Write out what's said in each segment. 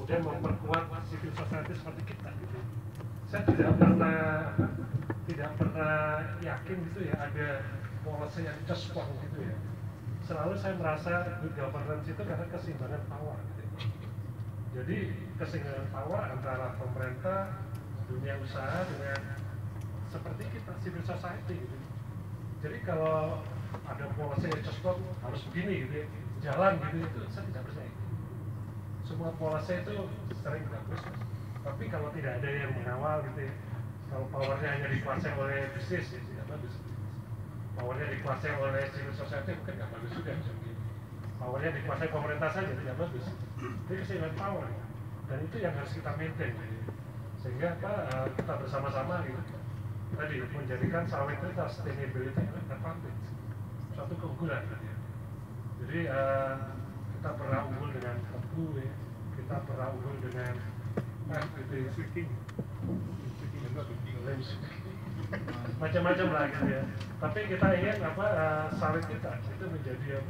kemudian memperkuat civil society seperti kita gitu. Saya tidak pernah yakin gitu ya ada policy yang just one gitu ya. Selalu saya merasa good governance itu karena keseimbangan power gitu. Jadi keseimbangan power antara pemerintah, dunia usaha dengan seperti kita civil society gitu. Jadi kalau ada policy yang just one harus begini gitu ya, jalan gitu itu saya tidak percaya. Semua policy itu sering bagus, tapi kalau tidak ada yang mengawal gitu ya, kalau powernya hanya dikuasai oleh bisnis ya tidak bagus. Powernya dikuasai oleh civil society mungkin nggak bagus juga. Powernya dikuasai pemerintah saja tidak bagus. Jadi keseimbangan power ya. Dan itu yang harus kita maintain gitu. Sehingga kita bersama-sama gitu tadi menjadikan sawit itu sustainability advantage, suatu keunggulan gitu ya. Jadi kita pernah unggul dengan tebu ya, kita pernah unggul dengan macam-macam lah gitu ya. Tapi kita ingin sawit kita itu menjadi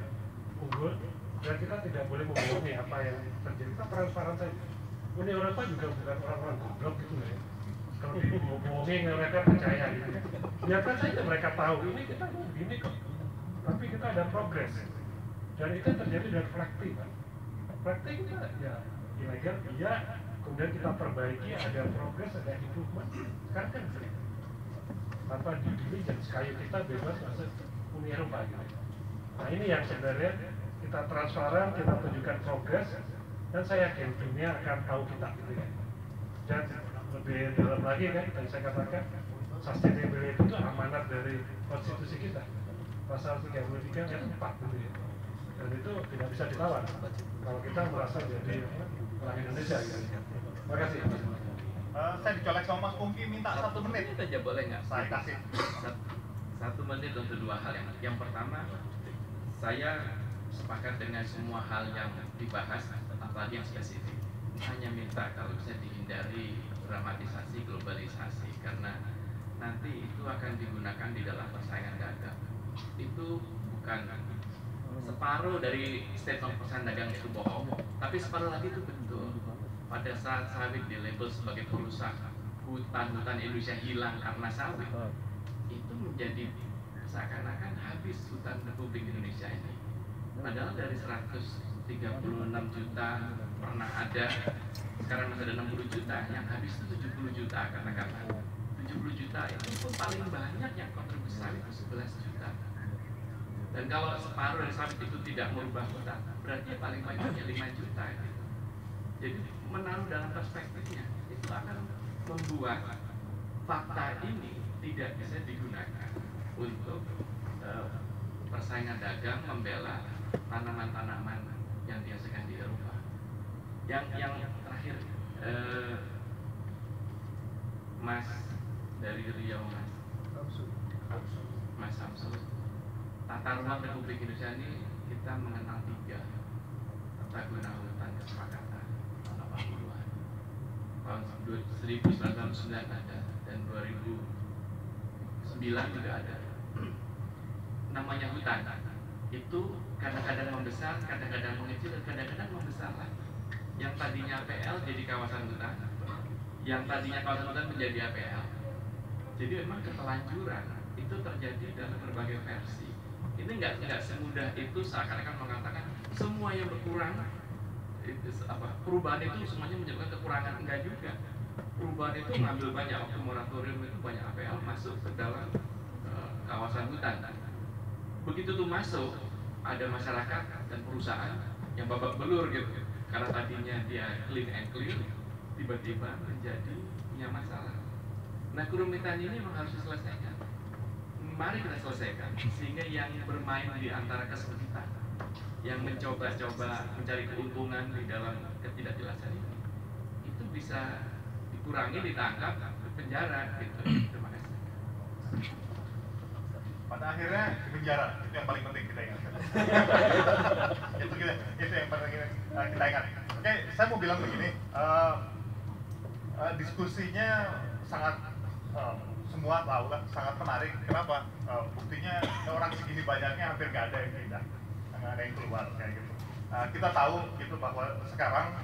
unggul dan kita tidak boleh membohongi apa yang terjadi. Kita transparan saja. Uni Eropa juga bukan orang-orang goblok gitu ya. Kalau dibohongi mereka percaya gitu. Biarkan saja mereka tahu ini kita begini kok. Tapi kita ada progres. Dan itu terjadi dari praktik kan. Praktik kita ya ilegal iya, kemudian kita perbaiki, ada progres, ada improvement. Sekarang kan free. Tanpa diligence kayu kita bebas masuk Uni Eropa gitu. Nah ini yang sebenarnya kita transparan, kita tunjukkan progres, dan saya yakin dunia akan tahu kita gitu ya. Dan lebih dalam lagi kan, tadi saya katakan sustainability itu amanat dari konstitusi kita, pasal 33 ayat 4 gitu ya. Dan itu tidak bisa ditawar kalau kita merasa jadi orang Indonesia gitu. Terima kasih. Saya dicolek sama Mas Pungki minta 1 menit aja boleh nggak? Saya kasih 1 menit untuk 2 hal. Yang pertama, saya sepakat dengan semua hal yang dibahas, apalagi yang spesifik. Hanya minta kalau bisa dihindari dramatisasi globalisasi, karena nanti itu akan digunakan di dalam persaingan dagang. Itu bukan separuh dari statement persaingan dagang itu bohong, tapi separuh lagi itu betul. Pada saat sawit dilabel sebagai perusak, hutan-hutan Indonesia hilang karena sawit, itu menjadi seakan-akan habis hutan Republik Indonesia ini. Padahal dari 136 juta pernah ada, sekarang masih ada 60 juta, yang habis itu 70 juta katakanlah. 70 juta itu pun paling banyak yang kontribusi sawit itu 11 juta. Dan kalau separuh dari sawit itu tidak merubah hutan, berarti paling banyaknya 5 juta gitu. Jadi menaruh dalam perspektifnya, itu akan membuat fakta ini tidak bisa digunakan untuk persaingan dagang membela tanaman-tanaman yang dihasilkan di Eropa. Yang terakhir, Mas dari Riau, Mas Samsul, tata ruang Republik Indonesia ini kita mengenal 3 tata guna hutan kesepakatan tahun 80-an. Tahun 1999 ada dan 2009 juga ada. Namanya hutan itu kadang-kadang membesar, kadang-kadang mengecil, dan kadang-kadang membesar lagi. Yang tadinya APL jadi kawasan hutan, yang tadinya kawasan hutan menjadi APL. Jadi memang ketelanjuran itu terjadi dalam berbagai versi. Ini nggak semudah itu seakan-akan mengatakan semua yang berkurang itu perubahan itu semuanya menyebabkan kekurangan. Enggak juga. Perubahan itu ngambil banyak waktu moratorium, itu banyak APL masuk ke dalam kawasan hutan. Begitu tuh masuk, ada masyarakat dan perusahaan yang babak belur gitu, karena tadinya dia clean and clear, tiba-tiba menjadi punya masalah. Nah, kerumitan ini memang harus diselesaikan. Mari kita selesaikan, sehingga yang bermain di antara kesempitan, yang mencoba-coba mencari keuntungan di dalam ketidakjelasan ini, itu bisa dikurangi, ditangkap, penjara gitu. Terima kasih. Pada akhirnya di penjara, itu yang paling penting kita ingat. itu yang paling kita ingat. Oke, saya mau bilang begini, diskusinya sangat semua tahu lah, sangat menarik. Kenapa? Buktinya orang segini banyaknya hampir nggak ada yang pindah, nggak ada yang keluar kayak gitu. Kita tahu gitu bahwa sekarang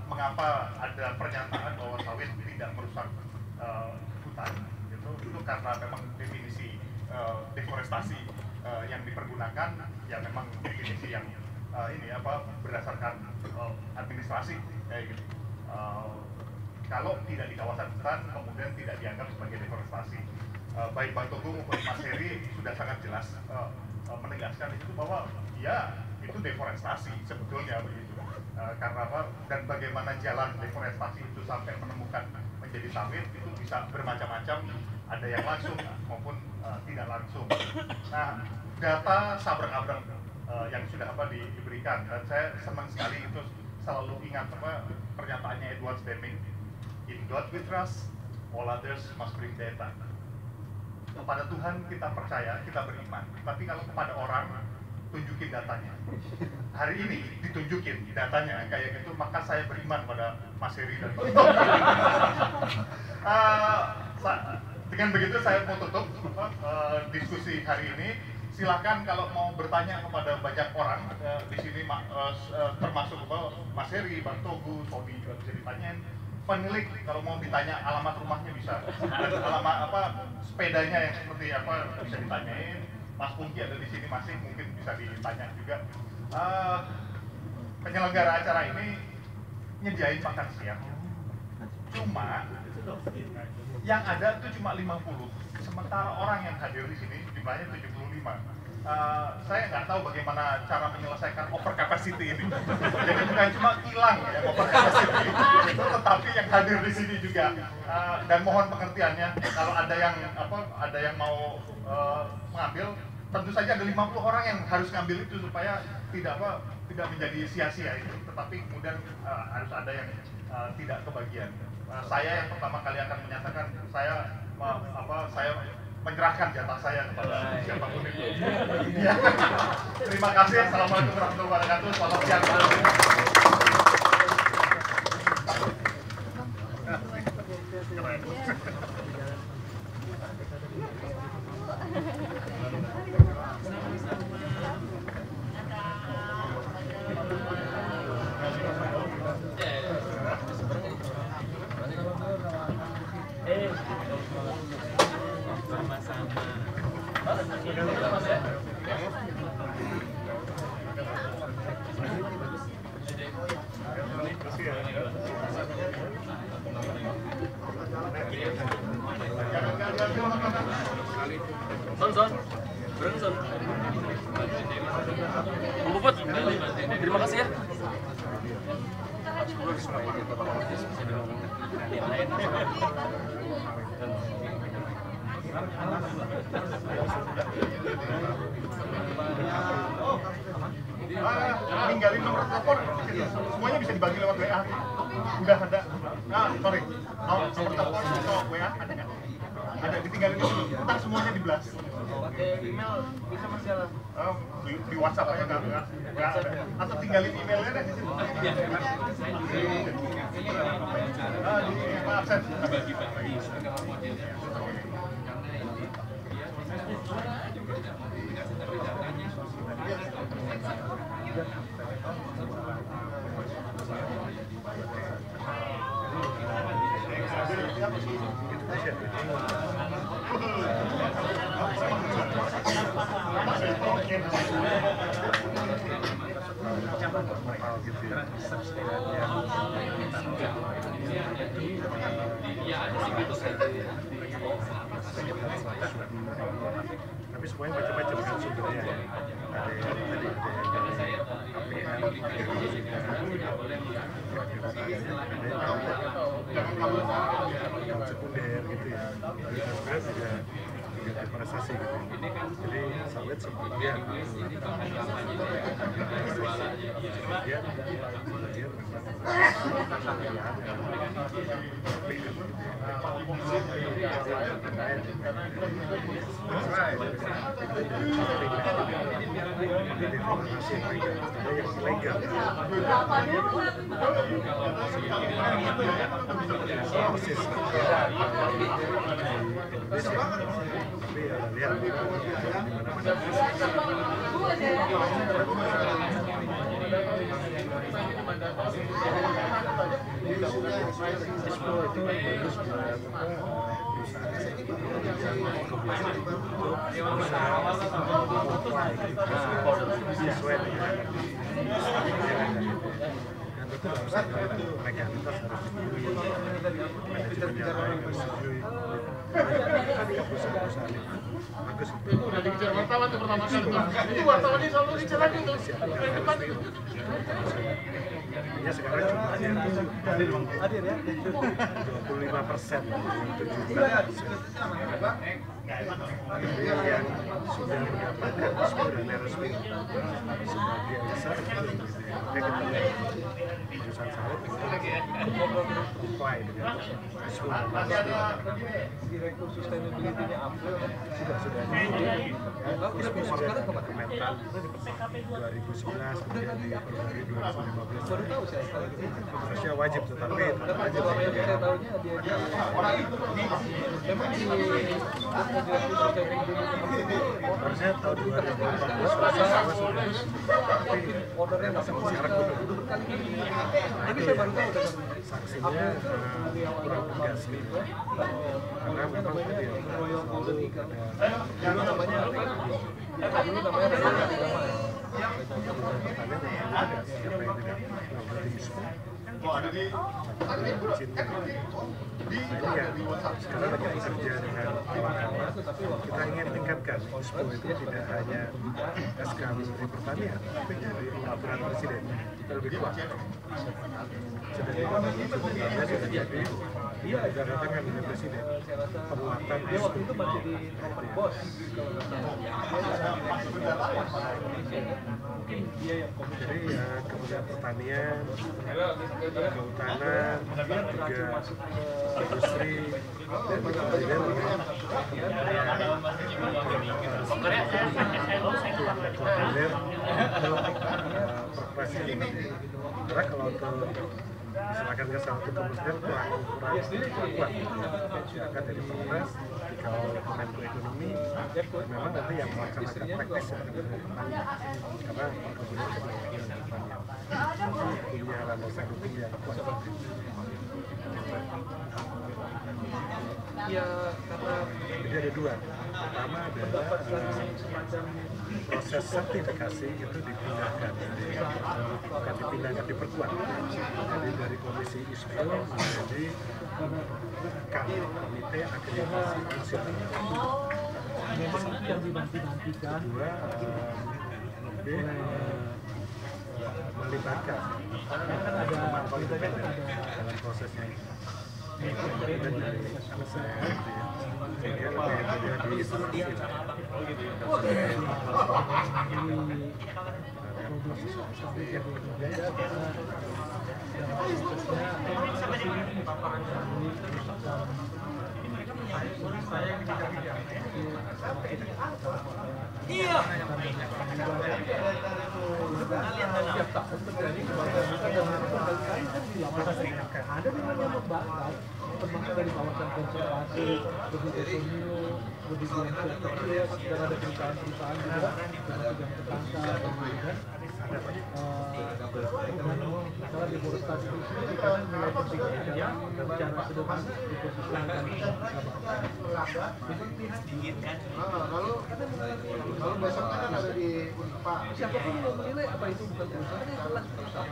mengapa ada pernyataan bahwa sawit tidak merusak hutan, itu karena memang definisi deforestasi yang dipergunakan ya memang definisi yang berdasarkan administrasi kayak gitu. Kalau tidak di kawasan hutan kemudian tidak dianggap sebagai deforestasi. Baik Bang Togu maupun Mas Heri sudah sangat jelas menegaskan itu bahwa ya itu deforestasi sebetulnya begitu. Karena apa? Dan bagaimana jalan deforestasi itu sampai menemukan menjadi sawit itu bisa bermacam-macam, ada yang langsung maupun tidak langsung. Nah, data sabrak-abrak yang sudah diberikan, dan saya senang sekali itu selalu ingat pernyataannya Edward Deming, in God we trust, all others must bring data. Kepada Tuhan kita percaya, kita beriman, tapi kalau kepada orang tunjukin datanya. Hari ini ditunjukin datanya kayak gitu, maka saya beriman pada Mas Heri dan Bang Togu. Dengan begitu saya mau tutup diskusi hari ini. Silakan kalau mau bertanya kepada banyak orang di sini, termasuk Mas Heri, Bang Togu, Tommy juga bisa ditanyain. Penilik kalau mau ditanya alamat rumahnya bisa, alamat sepedanya yang seperti apa bisa ditanyain. Mas Pungki ada di sini masih mungkin bisa ditanya juga. Penyelenggara acara ini nyediain makan siang, cuma yang ada itu cuma 50, sementara orang yang hadir di sini jumlahnya 75. Saya nggak tahu bagaimana cara menyelesaikan over capacity ini. Jadi bukan cuma kilang yang over capacity, tetapi yang hadir di sini juga. Dan mohon pengertiannya, kalau ada yang mau mengambil, tentu saja ada 50 orang yang harus ngambil itu supaya tidak menjadi sia-sia itu. Tetapi kemudian harus ada yang tidak kebagian. Saya yang pertama kali akan menyatakan saya menyerahkan jatah saya kepada siapapun itu. Ya. Terima kasih. Assalamualaikum warahmatullahi wabarakatuh. Selamat siang. Son. Om Puput, terima kasih ya. Tinggalin nomor telepon, semuanya bisa dibagi lewat WA. Udah ada. Sorry. Nomor telepon atau WA ada nggak? Ada, ditinggalin dulu. Ntar semuanya dibelas. Email bisa Mas ya? Di WhatsApp aja nggak ada. Atau tinggalin emailnya deh di sini. Di absen. Tapi semuanya macam-macam kan sumbernya. Ada yang sekunder gitu ya. Sebenarnya juga deforestasi gitu. Jadi sawit sebagian lihat ISPO itu bagus buat perusahaan sesuai dengan dan itu harus ada legalitas, harus dipenuhi manajemen yang baik, harus disetujui ketika perusahaan-perusahaan itu bagus untuk udah dikejar wartawan tuh pertama kali tuh. Itu wartawannya selalu dikejar lagi tuh. Depan itu. ya sekarang jumlahnya hadir ya 25% yang sudah mendapatkan ISPO dan resmi sebagian besar itu makanya kita perusahaan sawit comply dengan ISPO dan Direktur Sustainability-nya April sudah ISPO sudah Kementan 2011 kemudian diperbarui 2015 baru tahu saya harusnya wajib tetapi selama yang saya tahunya dia memang di Direktur Sustainability harusnya tahun 2014 sudah ordernya masih sekarang belum berkali-kali. Tapi saya baru tahu dengan sanksinya kurang tegas gitu karena memang tadi ya Golden Eagle. Dulu namanya apa? Dulu namanya Raja Damai. pertanyaan yang ada siapa yang tidak mengikuti ISPO cinta ini ya sekarang lagi bekerja dengan kawan-kawan kita ingin tingkatkan ISPO itu tidak hanya SK Menteri Pertanian tapi dari peraturan Presiden kita lebih kuat sudah jadi iya sudah datangkan dengan Presiden penguatan Dia waktu itu masih di Robert Bos. Mungkin dia yang jadi ya Kementerian Pertanian, Kehutanan, juga industri dan Presiden perpres ini karena kalau untuk diserahkan ke salah satu kementerian kurang kuat silakan dari perpres dikawal Menko Ekonomi memang nanti yang melaksanakan teknis ya karena kemudian punya landasan hukum yang kuat. ya karena Jadi ada dua. Pertama adalah proses sertifikasi itu dipindahkan, bukan dipindahkan, diperkuat. Jadi dari komisi ISPO menjadi komite akreditasi nasional. memang itu yang dinanti-nantikan. Kedua lebih melibatkan pemantau independen dalam prosesnya. Kemudian dari anak saya dia lebih di Iya. Tiap tahun terjadi kebakaran dan berkali-kali kan di lapangan ada namanya membakar termasuk dari kawasan konservasi, begitu pemilu, begitu yang kecil, dan ada perusahaan-perusahaan juga termasuk yang ketangkap kemudian masalah deforestasi itu sendiri karena nilai pentingnya adalah secara sederhana ekosistem akan Lalu besok kan ada di Unpa. siapapun mau menilai apa itu bukan perusahaan yang jelas perusahaan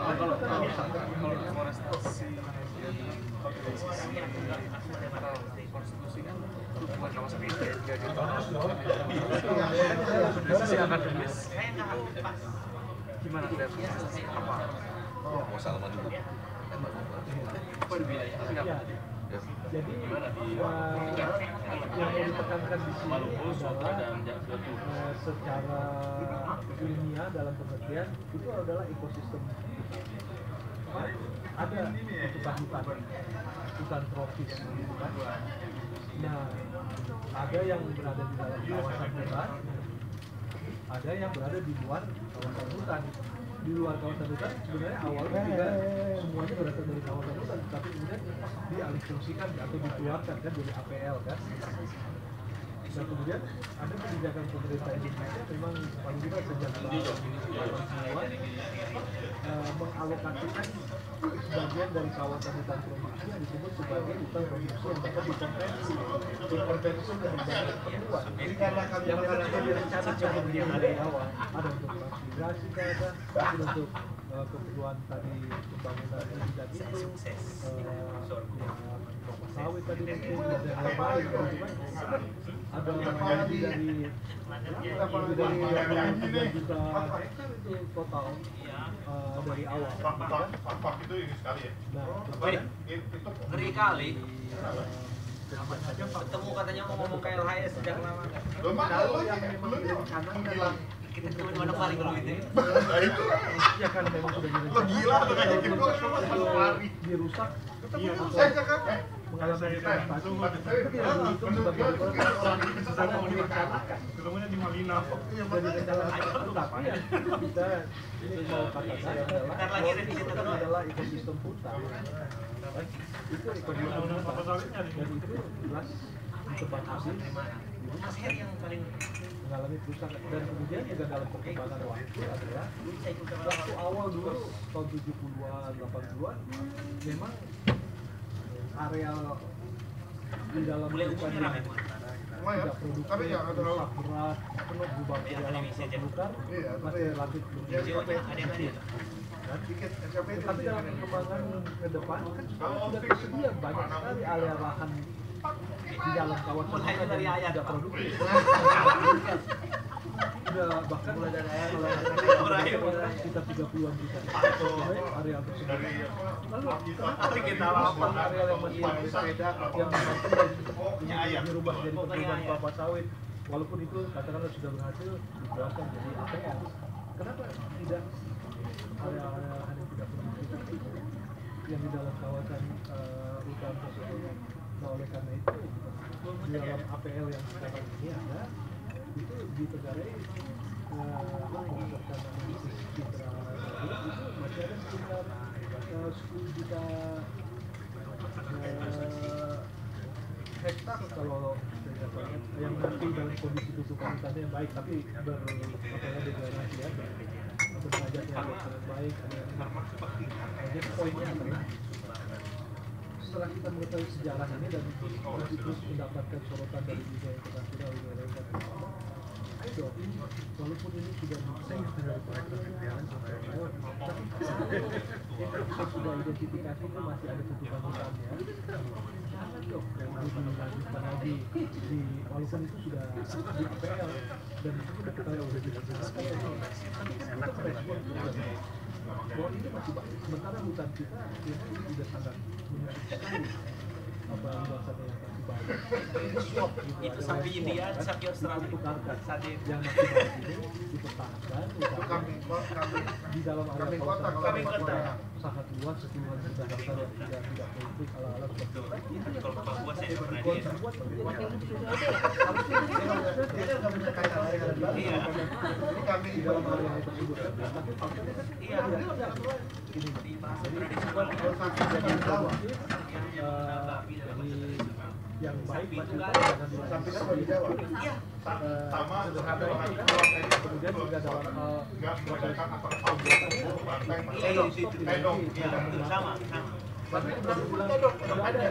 kalau deforestasi konstitusi kan bukan kawasan itu sisi akademis gimana deforestasi apa mau salaman dulu apa dibilang jadi yang mau ditekankan di sini adalah secara ilmiah dalam pengertian itu adalah ekosistem. Ada hutan tropis, kan? Nah, ada yang berada di dalam kawasan hutan, ada yang berada di luar kawasan hutan. Di luar kawasan hutan sebenarnya awalnya juga semuanya berasal dari kawasan hutan, tapi kemudian dialihfungsikan atau dikeluarkan kan dari APL kan. Nah kemudian ada kebijakan pemerintah Indonesia memang paling tidak sejak semua mengalokasikan sebagian dari kawasan hutan produksi yang disebut sebagai hutan produksi yang dapat dikonversi ke berbagai keperluan yang memang direncanakan dari awal, ada untuk transmigrasi, ada untuk keperluan tadi pembangunan dan itu kelapa sawit tadi mungkin dan lain-lain ada lebih dari 3 juta hektar itu total dari awal. Pak itu ini sekali ya. Nah, itu ngeri kali. Ketemu katanya mau ngomong ke LHS sejak lama. kalau yang memang direncanakan Kita cuma mana paling dulu itu. ya kan memang sudah lo gila tuh ngajakin gue lari. dirusak Iya, mengalami saya devastasi itu itu tidak dihitung sebagai orang sedang direncanakan. Ketemunya di Malina. dari rencana tapi yang kita ini mau katakan Bentar lagi revisi itu terus. adalah ekosistem hutan itu ekosistem hutan dan itu jelas ditebang habis Pasir yang paling mengalami kerusakan dan kemudian juga dalam perkembangan waktu adalah waktu awal dulu tahun 70-an 80-an memang areal di dalam mulai hutan umumnya ramai bukan? tidak produktif, rusak berat, penuh lubang di dalam terbuka, masih relatif CO-nya ada yang ada. tapi dalam perkembangan ke depan kan sekarang sudah tersedia banyak sekali area lahan di dalam kawasan Mulai hutan dari yang ayat, tidak Pak. produktif. Sudah bahkan mulai dari ayat sekitar 30-an juta area tersebut. Lalu kenapa area yang masih berbeda yang mampu dirubah jadi perkebunan kelapa sawit, walaupun itu katakanlah sudah berhasil dikeluarkan jadi APL. Kenapa tidak area-area lahan yang tidak produktif yang di dalam kawasan hutan tersebut? Nah oleh karena itu di dalam APL yang sekarang ini ada itu ditegarai berdasarkan analisis Citra itu masih ada sekitar 10 juta hektar kalau saya lihat yang masih dalam kondisi tutupan hutannya yang baik tapi degradasi ya derajatnya sangat baik. Jadi poinnya adalah setelah kita mengetahui sejarah ini dan masih terus mendapatkan sorotan dari dunia internasional ayo dong, walaupun ini sudah dari proyek penelitian tapi kita sudah identifikasi itu masih ada tutupan hutannya, jangan dong dilanjutkan lagi di walaupun itu sudah di APL dan itu sudah kita udah dilaksanakan tapi kan kita merespon bahwa ini masih baik, sementara hutan kita ini sudah sangat menyusut sekali apa luasannya yang masih baik itu swap gitu, Itu sapi India, sapi Australia. ditukarkan Sapi yang masih baik ini dipertahankan di dalam area kawasan sangat luas sepuluhan juta hektar yang tidak produktif ala-ala seperti itu Kalau Papua saya nggak pernah dia. dibuat Iya. di dalam area tersebut tapi faktanya kan Iya. ini jadi yang baik maksudnya jangan dilakukan di Jawa Sama kemudian juga dalam hal Sama. tapi bilang sudah ada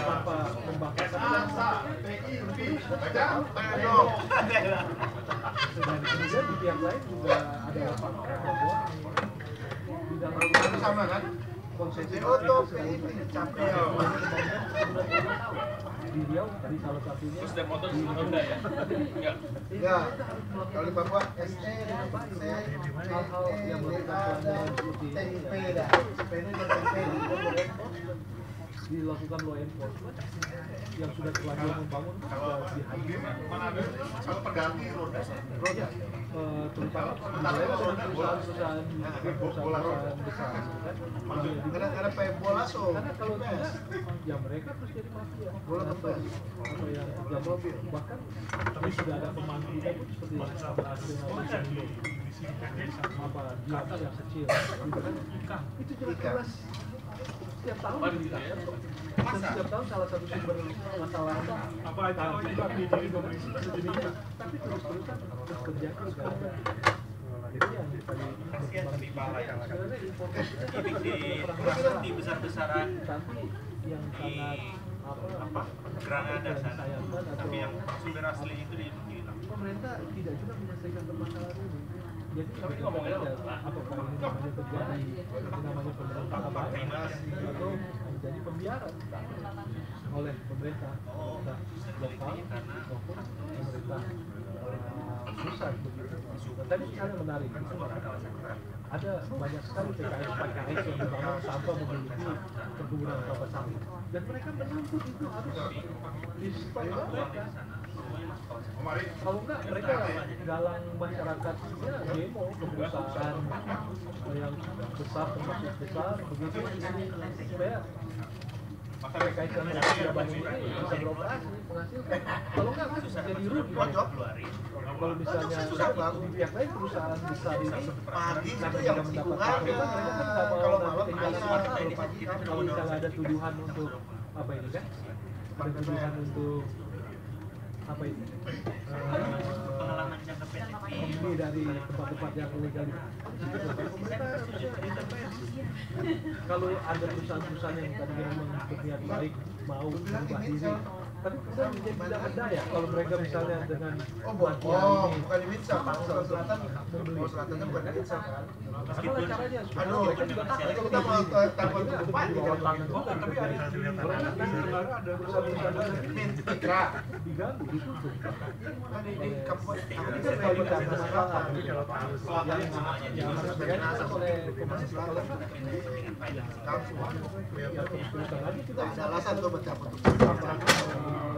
tanpa pembakaran dan kemudian di pihak lain juga ada bahwa di dalam sama kan konsesi di Riau dari salah satunya Terus dan motor Honda ya? Enggak. Ya, kalau di Papua SE, hal-hal yang melakukan pelanggaran seperti ini dilakukan law enforcement yang sudah terlanjur membangun sudah dihadirkan mana ada kalau pengganti roda terutama perusahaan-perusahaan besar kan ada pakai bola so. karena kalau tidak ya mereka terus jadi mafia Bola kempes. apa yang jam mobil bahkan tapi sudah ada pemangku kita pun seperti apa nasional apa dia yang kecil gitu kan itu jelas-jelas setiap tahun diberitakan kok. Dan setiap tahun salah satu sumber masalah Apa aja oh ini bagi diri domestik sejenisnya. tapi terus-terusan terus terjadi sekarang. Itu yang tadi Kasihan tapi balai. sebenarnya informasinya Di besar-besaran tapi yang sangat apa Granada sana. disayangkan Tapi yang atau sumber asli itu dihilang. pemerintah tidak juga menyelesaikan permasalahan ini. Jadi Tapi ngomongnya apakah ini namanya terjadi, ini namanya pemerintah atau menjadi pembiaran oleh pemerintah lokal maupun pemerintah pusat. Nah, tadi misalnya menarik, ada banyak sekali PKS yang dibangun tanpa memiliki perkebunan kelapa sawit, dan mereka menuntut itu harus disupply mereka. Kalau enggak, mereka galang masyarakatnya demo ke perusahaan yang besar, termasuk besar, begitu supaya PKS yang mereka bangun ini bisa beroperasi, menghasilkan. Kalau enggak, kan jadi rugi. Kalau misalnya di pihak lain perusahaan besar ini Pagi itu nanti yang tidak mendapat lingkungan, pasokan, mereka kan nggak mau kalau nanti malam kehilangan pasar, pasar. kalau pagi kan Kalau misalnya ada tuduhan untuk apa ini kan? Ada tuduhan untuk apa ini? Pengalaman jangka pendek. Ini dari tempat-tempat yang ilegal itu. Pemerintah harusnya intervensi. Kalau ada perusahaan-perusahaan yang tadinya memang berniat baik mau berubah diri, tapi kemudian menjadi tidak berdaya. Kalau mereka misalnya dengan bukan di Windsor, Sulawesi Selatan, membeli Selatannya bukan di Windsor kan? bagaimana caranya supaya Aduh, mereka juga takut kita mau takut ini ada depan di bawah tangan juga, tapi ada kalau nggak kan sebenarnya ada perusahaan-perusahaan yang Mitra. diganggu, ditutup. Kan di kabupaten Ini kan kalau bicara masalah yang harus dijelaskan oleh pemerintah, kalau nggak ya terus-terusan lagi kita ada alasan tuh mencabut.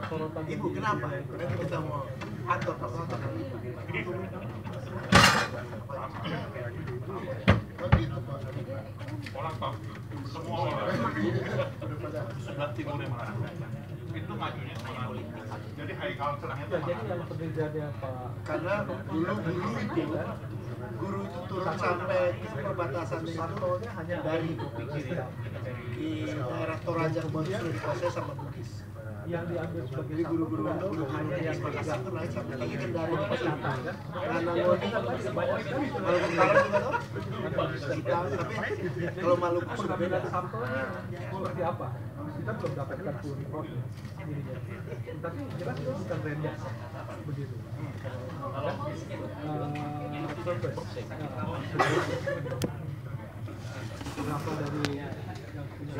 sorotan Ibu kenapa? Nanti kita mau atur pasal. Begitu Pak. Orang tahu semua orang sebelah timur yang mana itu majunya sama politik. Jadi Haikal senangnya ya, jadi yang penelitiannya Pak Karena dulu itu kan guru itu turun sampai ke perbatasan itu Sartonya hanya dari di daerah Toraja baru sudah diproses sama Bugis. yang diambil sebagai Jadi guru-guru satu hanya yang Makassar itu naik sampai tinggi kan dari Kalimantan kan. Ranangoni Banyak sekali Maluku Utara juga tuh. Tapi kalau Maluku sudah beda. pengambilan sampelnya seperti apa? Kita belum dapatkan full reportnya. Tapi jelas itu bukan random begitu. Kan? Purpose. Berapa dari yang punya